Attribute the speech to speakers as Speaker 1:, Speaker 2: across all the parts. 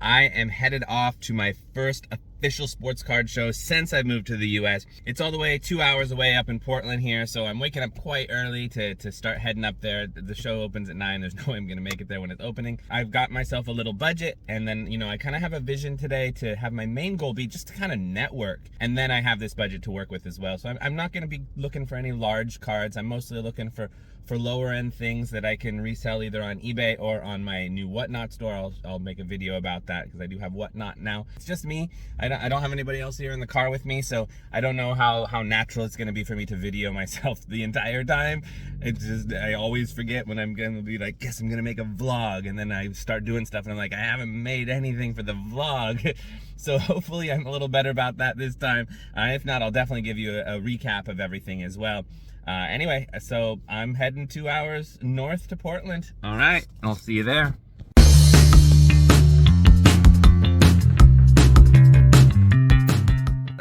Speaker 1: I am headed off to my first official sports card show since I've moved to the US. It's all the way 2 hours away up in Portland here, so I'm waking up quite early to start heading up there. The show opens at 9. There's no way I'm gonna make it there when it's opening. I've got myself a little budget, and then, I kind of have a vision today to have my main goal be just to kind of network. And then I have this budget to work with as well. So I'm not gonna be looking for any large cards. I'm mostly looking for lower end things that I can resell either on eBay or on my new Whatnot store. I'll make a video about that because I do have Whatnot now. It's just me. I don't have anybody else here in the car with me, so I don't know how natural it's gonna be for me to video myself the entire time. It's just, I always forget when I'm gonna be like, yes, I'm gonna make a vlog, and then I start doing stuff and I'm like, I haven't made anything for the vlog. So hopefully I'm a little better about that this time. If not, I'll definitely give you a recap of everything as well. Anyway, so I'm heading 2 hours north to Portland. All right, I'll see you there.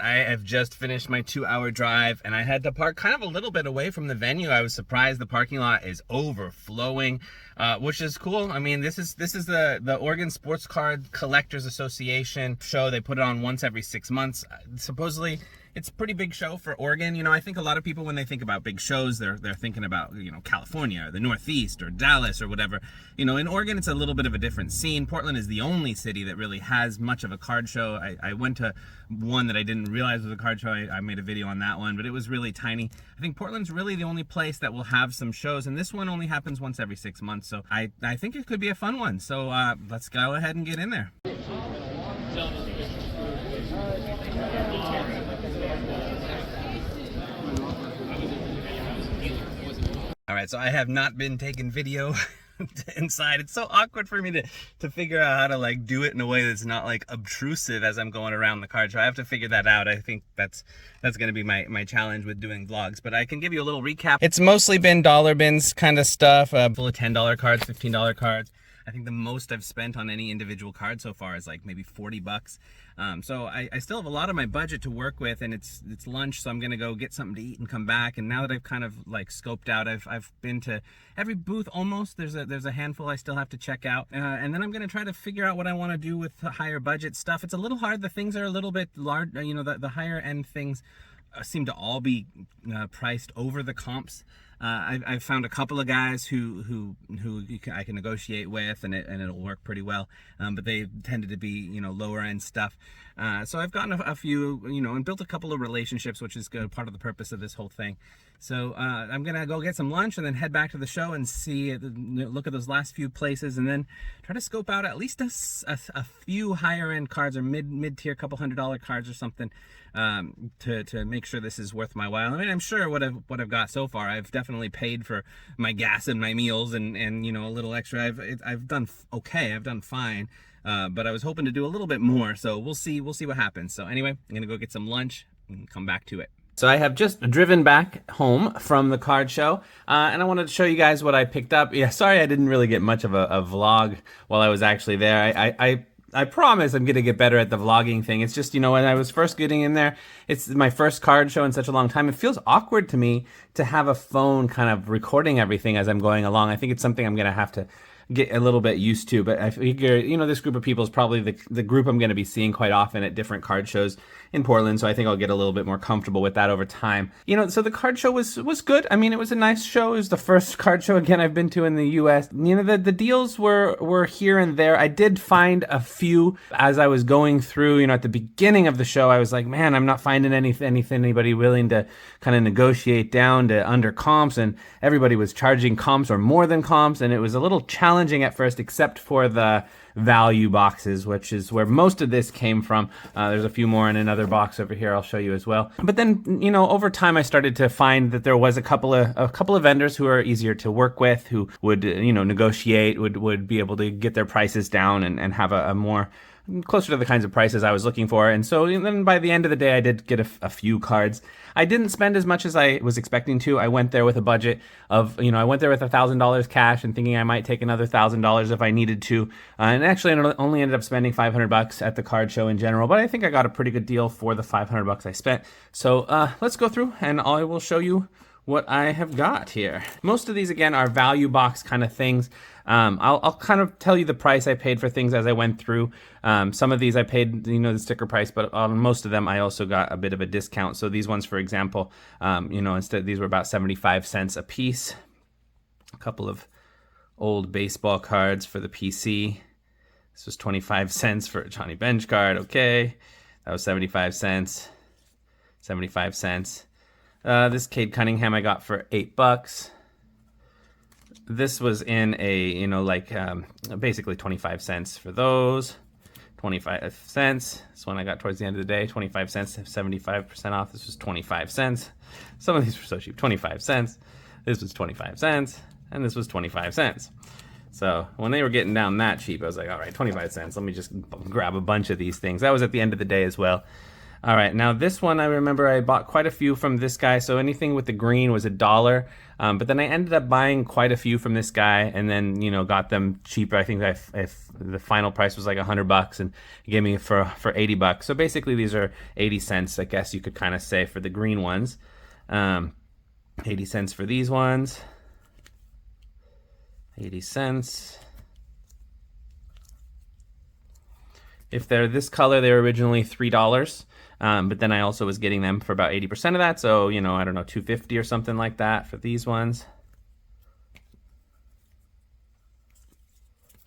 Speaker 1: I have just finished my 2-hour drive, and I had to park kind of a little bit away from the venue. I was surprised the parking lot is overflowing, which is cool. I mean, this is the Oregon Sports Card Collectors Association show. They put it on once every 6 months. Supposedly, it's a pretty big show for Oregon. I think a lot of people, when they think about big shows, they're thinking about, California or the Northeast or Dallas or whatever. In Oregon, it's a little bit of a different scene. Portland is the only city that really has much of a card show. I went to one that I didn't realize was a card show. I made a video on that one, but it was really tiny. I think Portland's really the only place that will have some shows, and this one only happens once every 6 months. So I think it could be a fun one. So let's go ahead and get in there. All right, so I have not been taking video inside. It's so awkward for me to figure out how to do it in a way that's not obtrusive as I'm going around the card show. I have to figure that out. I think that's going to be my challenge with doing vlogs, but I can give you a little recap. It's mostly been dollar bins kind of stuff, full of $10 cards, $15 cards. I think the most I've spent on any individual card so far is maybe 40 bucks. So I still have a lot of my budget to work with, and it's lunch, so I'm gonna go get something to eat and come back. And now that I've kind of scoped out, I've been to every booth almost. There's a handful I still have to check out, and then I'm gonna try to figure out what I want to do with the higher budget stuff. It's a little hard. The things are a little bit large. The higher end things seem to all be priced over the comps. I've found a couple of guys who I can negotiate with, and it'll work pretty well. But they tended to be lower end stuff. So I've gotten a few and built a couple of relationships, which is good, part of the purpose of this whole thing. So I'm gonna go get some lunch and then head back to the show and look at those last few places, and then try to scope out at least a few higher end cards or mid-tier, couple $100 cards or something, to make sure this is worth my while. I mean, I'm sure what I've got so far, I've definitely paid for my gas and my meals and a little extra. I've done okay. I've done fine. But I was hoping to do a little bit more, so we'll see what happens. So anyway, I'm gonna go get some lunch and come back to it. So I have just driven back home from the card show, and I wanted to show you guys what I picked up. Yeah, sorry I didn't really get much of a vlog while I was actually there. I promise I'm gonna get better at the vlogging thing. It's just, when I was first getting in there, it's my first card show in such a long time. It feels awkward to me to have a phone kind of recording everything as I'm going along. I think it's something I'm gonna have to get a little bit used to, but I figure, this group of people is probably the group I'm going to be seeing quite often at different card shows in Portland, so I think I'll get a little bit more comfortable with that over time. So the card show was good. I mean, it was a nice show. It was the first card show, again, I've been to in the US. The deals were here and there. I did find a few as I was going through, at the beginning of the show. I was like, man, I'm not finding anybody willing to kind of negotiate down to under comps, and everybody was charging comps or more than comps, and it was a little challenging at first, except for the value boxes, which is where most of this came from. There's a few more in another box over here I'll show you as well. But then, over time I started to find that there was a couple of vendors who are easier to work with, who would, negotiate, would be able to get their prices down and have a more closer to the kinds of prices I was looking for. And so then by the end of the day, I did get a few cards. I didn't spend as much as I was expecting to. I went there with a budget of, I went there with $1,000 cash and thinking I might take another $1,000 if I needed to. And actually I only ended up spending 500 bucks at the card show in general, but I think I got a pretty good deal for the 500 bucks I spent. So let's go through and I will show you what I have got here. Most of these, again, are value box kind of things. I'll kind of tell you the price I paid for things as I went through. Some of these I paid, the sticker price, but on most of them I also got a bit of a discount. So these ones, for example, instead these were about 75 cents a piece. A couple of old baseball cards for the PC. This was 25 cents for a Johnny Bench card. Okay, that was 75 cents. 75 cents. This Cade Cunningham I got for $8. This was in a, basically 25 cents for those. 25 cents. This one I got towards the end of the day. 25 cents, 75% off. This was 25 cents. Some of these were so cheap. 25 cents. This was 25 cents. And this was 25 cents. So when they were getting down that cheap, I was like, all right, 25 cents. Let me just grab a bunch of these things. That was at the end of the day as well. All right, now this one, I remember I bought quite a few from this guy. So anything with the green was $1. But then I ended up buying quite a few from this guy, and then, got them cheaper. I think if the final price was like $100, and he gave me for $80. So basically these are 80 cents, I guess you could kind of say, for the green ones. 80 cents for these ones. 80 cents. If they're this color, they were originally $3. But then I also was getting them for about 80% of that. So, I don't know, $2.50 or something like that for these ones.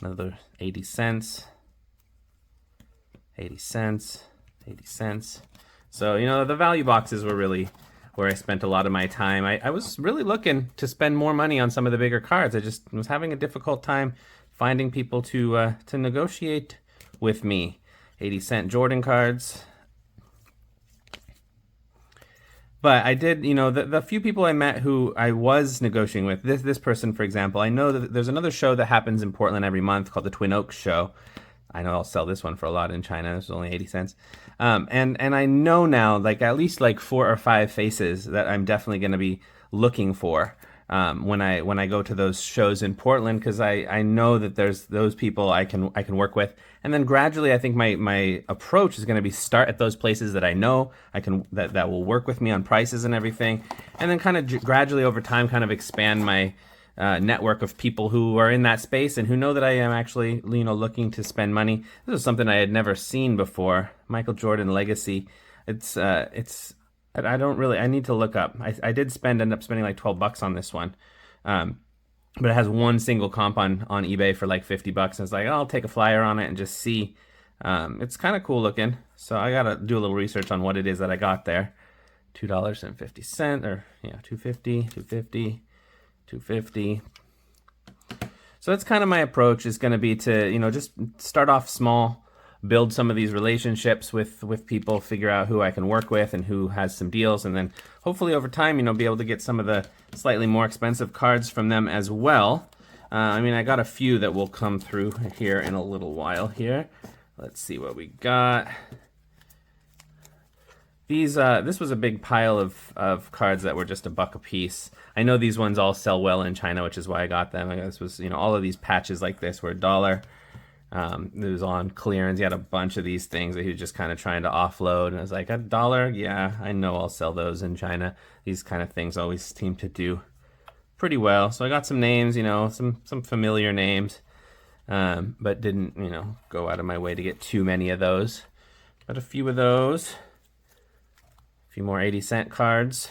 Speaker 1: Another 80 cents. 80 cents. 80 cents. So, the value boxes were really where I spent a lot of my time. I was really looking to spend more money on some of the bigger cards. I just was having a difficult time finding people to negotiate with me. 80-cent Jordan cards. But I did, the few people I met who I was negotiating with, this person, for example, I know that there's another show that happens in Portland every month called the Twin Oaks Show. I know I'll sell this one for a lot in China. This is only 80 cents. And I know now, at least 4 or 5 faces that I'm definitely going to be looking for when I go to those shows in Portland, because I know that there's those people I can work with. And then gradually, I think my approach is going to be start at those places that I know that will work with me on prices and everything, and then kind of gradually over time kind of expand my network of people who are in that space and who know that I am actually looking to spend money. This is something I had never seen before. Michael Jordan Legacy. It's I don't really, I need to look up. I did end up spending like $12 on this one. But it has one single comp on eBay for like $50. And it's like, oh, I'll take a flyer on it and just see. It's kind of cool looking. So I got to do a little research on what it is that I got there. $2.50, or $2.50, $2.50, $2.50. So that's kind of my approach, is going to be to, just start off small, build some of these relationships with people, figure out who I can work with and who has some deals, and then hopefully over time, be able to get some of the slightly more expensive cards from them as well. I got a few that will come through here in a little while here. Let's see what we got. These, this was a big pile of cards that were just $1 a piece. I know these ones all sell well in China, which is why I got them. This was, all of these patches like this were $1. It was on clearance. He had a bunch of these things that he was just kind of trying to offload. And I was like, $1? Yeah, I know I'll sell those in China. These kind of things always seem to do pretty well. So I got some names, some familiar names, but didn't, go out of my way to get too many of those. Got a few of those. A few more 80-cent cards.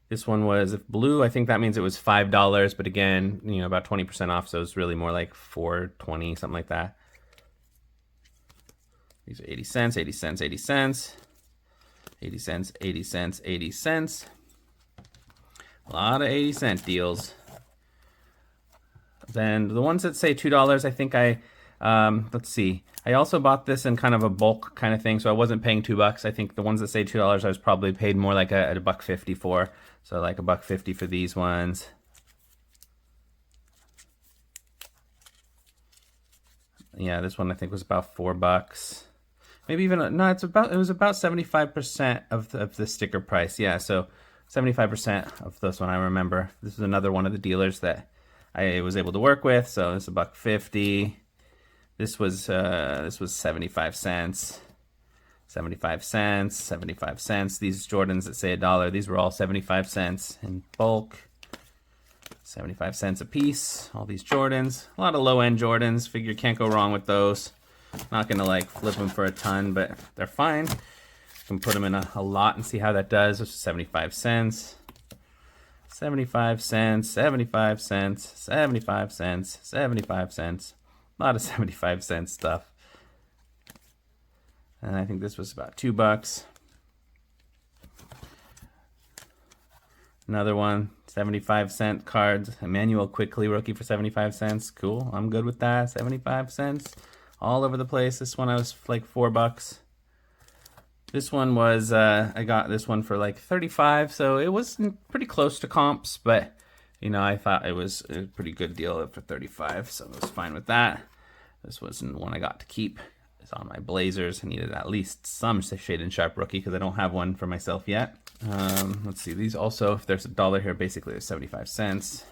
Speaker 1: This one was blue. I think that means it was $5, but again, about 20% off, so it's really more like $4.20, something like that. These are 80 cents, 80 cents, 80 cents. 80 cents, 80 cents, 80 cents. A lot of 80-cent deals. Then the ones that say $2, I think let's see. I also bought this in kind of a bulk kind of thing, so I wasn't paying $2. I think the ones that say $2, I was probably paid more like a $1.50 for. So like $1.50 for these ones. Yeah, this one I think was about $4. Maybe even, no, it was about 75% of the sticker price. Yeah, so 75% of this one I remember. This is another one of the dealers that I was able to work with. So this is $1.50. This was 75 cents. 75 cents, 75 cents. These Jordans that say $1, these were all 75 cents in bulk. 75 cents a piece. All these Jordans, a lot of low-end Jordans. Figure can't go wrong with those. Not gonna like flip them for a ton, but they're fine. Can put them in a lot and see how that does. This is 75 cents. 75 cents, 75 cents, 75 cents, 75 cents. A lot of 75 cent stuff. And I think this was about $2. Another one, 75-cent cards. Emmanuel Quickly rookie for 75 cents. Cool, I'm good with that. 75 cents, all over the place. This one I was like $4. This one was, I got this one for like 35, so it was pretty close to comps, but you know, I thought it was a pretty good deal for 35, so I was fine with that. This wasn't one I got to keep. It's on my Blazers. I needed at least some Shade and Sharp rookie because I don't have one for myself yet. Let's see, these also, if there's $1 here, basically there's 75 cents.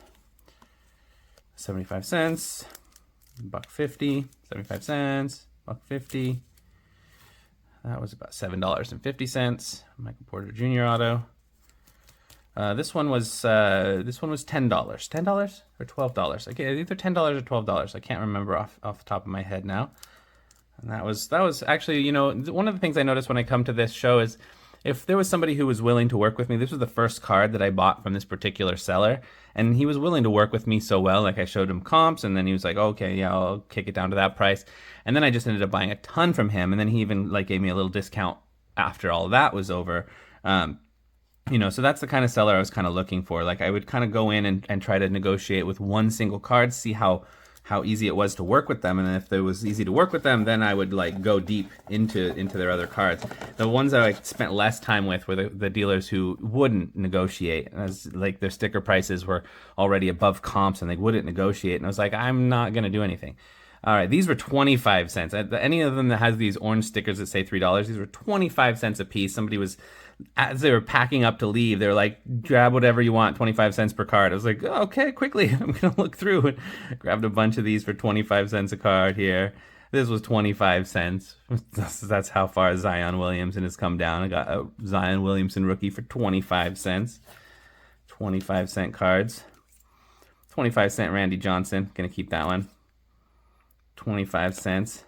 Speaker 1: 75 cents, $1.50, 75 cents, $1.50. That was about $7.50. Michael Porter Jr. auto. This one was $10. $10 or $12? Okay, either $10 or $12. I can't remember off the top of my head now. And that was actually, you know, one of the things I noticed when I come to this show is if there was somebody who was willing to work with me. This was the first card that I bought from this particular seller, and he was willing to work with me so well. Like I showed him comps, and then he was like, okay, yeah, I'll kick it down to that price. And then I just ended up buying a ton from him, and then he even like gave me a little discount after all of that was over. You know, so that's the kind of seller I was kind of looking for. Like I would kind of go in and try to negotiate with one single card, see how easy it was to work with them, and if it was easy to work with them, then I would like go deep into their other cards. The ones that I spent less time with were the dealers who wouldn't negotiate, as like their sticker prices were already above comps and they wouldn't negotiate, and I was like, I'm not gonna do anything. All right, these were 25 cents. Any of them that has these orange stickers that say $3, these were 25 cents a piece. Somebody was, as they were packing up to leave, they're like, grab whatever you want, 25 cents per card. I was like, oh, okay, quickly, I'm gonna look through, and grabbed a bunch of these for 25 cents a card here. This was 25 cents. That's how far Zion Williamson has come down. I got a Zion Williamson rookie for 25 cents. 25 cent cards. 25 cent Randy Johnson, gonna keep that one. 25 cents.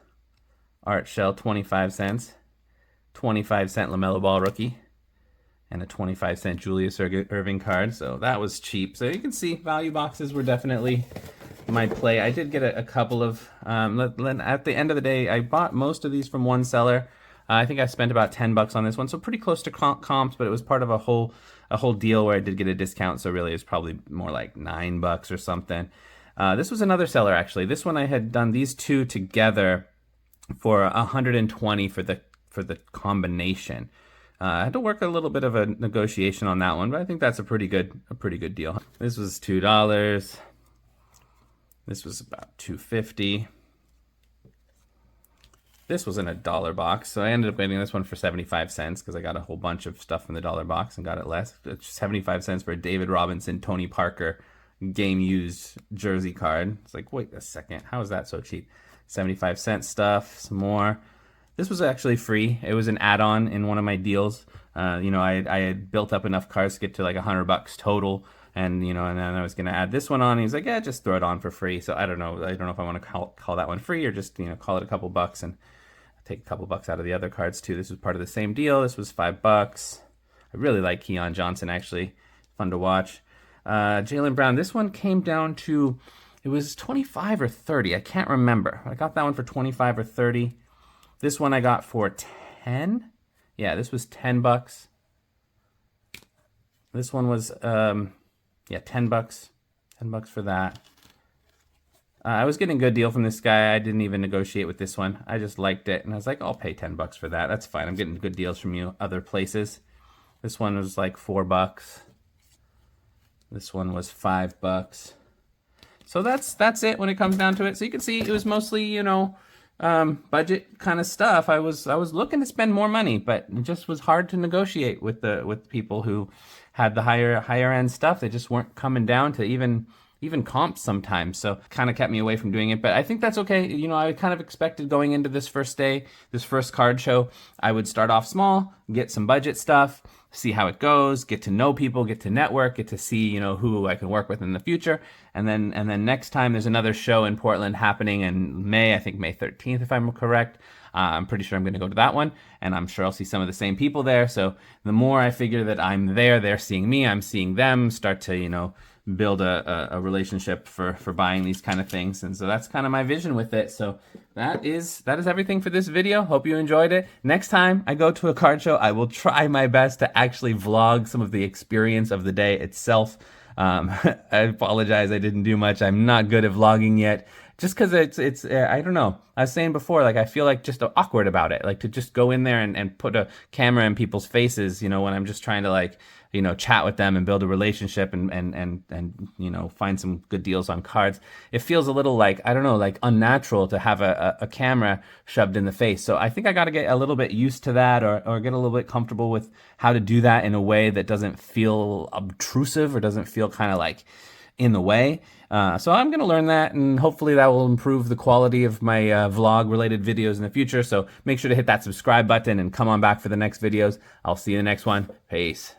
Speaker 1: Art Shell, 25 cents. 25 cent LaMelo Ball rookie. And a 25 cent Julius Irving card. So that was cheap. So you can see value boxes were definitely my play. I did get a couple of, at the end of the day, I bought most of these from one seller. I think I spent about $10 on this one. So pretty close to comps, but it was part of a whole deal where I did get a discount. So really it's probably more like $9 or something. This was another seller actually. This one I had done these two together for 120 for the combination. I had to work a little bit of a negotiation on that one, but I think that's a pretty good deal. This was $2. This was about $2.50. This was in a dollar box, so I ended up getting this one for 75 cents because I got a whole bunch of stuff in the dollar box and got it less. It's 75 cents for a David Robinson, Tony Parker game used jersey card. It's like, wait a second, how is that so cheap? 75 cent stuff, some more. This was actually free. It was an add-on in one of my deals. You know, I had built up enough cards to get to like $100 total, and you know, and then I was gonna add this one on. And he's like, yeah, just throw it on for free. So I don't know if I want to call that one free or just, you know, call it a couple bucks and take a couple bucks out of the other cards too. This was part of the same deal. This was $5. I really like Keon Johnson, actually. Fun to watch. Jaylen Brown, this one came down to, it was 25 or 30. I can't remember. I got that one for 25 or 30. This one I got for 10. Yeah, this was $10. This one was, yeah, $10. $10 for that. I was getting a good deal from this guy. I didn't even negotiate with this one. I just liked it, and I was like, I'll pay $10 for that. That's fine. I'm getting good deals from you other places. This one was like $4. This one was $5. So that's it when it comes down to it. So you can see it was mostly, you know, budget kind of stuff. I was looking to spend more money, but it just was hard to negotiate with people who had the higher end stuff. They just weren't coming down to even comps sometimes. So kind of kept me away from doing it, but I think that's okay. You know, I kind of expected going into this first day, this first card show, I would start off small, get some budget stuff, see how it goes, get to know people, get to network, get to see, you know, who I can work with in the future. And then next time there's another show in Portland happening in May, I think May 13th, if I'm correct. I'm pretty sure I'm going to go to that one, and I'm sure I'll see some of the same people there. So the more I figure that I'm there, they're seeing me, I'm seeing them, start to, you know, build a relationship for buying these kind of things. And so that's kind of my vision with it. So that is everything for this video. Hope you enjoyed it. Next time I go to a card show, I will try my best to actually vlog some of the experience of the day itself. I apologize, I didn't do much. I'm not good at vlogging yet. Just because it's I don't know. I was saying before, like, I feel like just awkward about it. Like, to just go in there and put a camera in people's faces, you know, when I'm just trying to, like, you know, chat with them and build a relationship and you know, find some good deals on cards. It feels a little like, I don't know, like unnatural to have a camera shoved in the face. So I think I got to get a little bit used to that, or get a little bit comfortable with how to do that in a way that doesn't feel obtrusive or doesn't feel kind of like in the way. So I'm going to learn that, and hopefully that will improve the quality of my vlog related videos in the future. So make sure to hit that subscribe button and come on back for the next videos. I'll see you in the next one. Peace.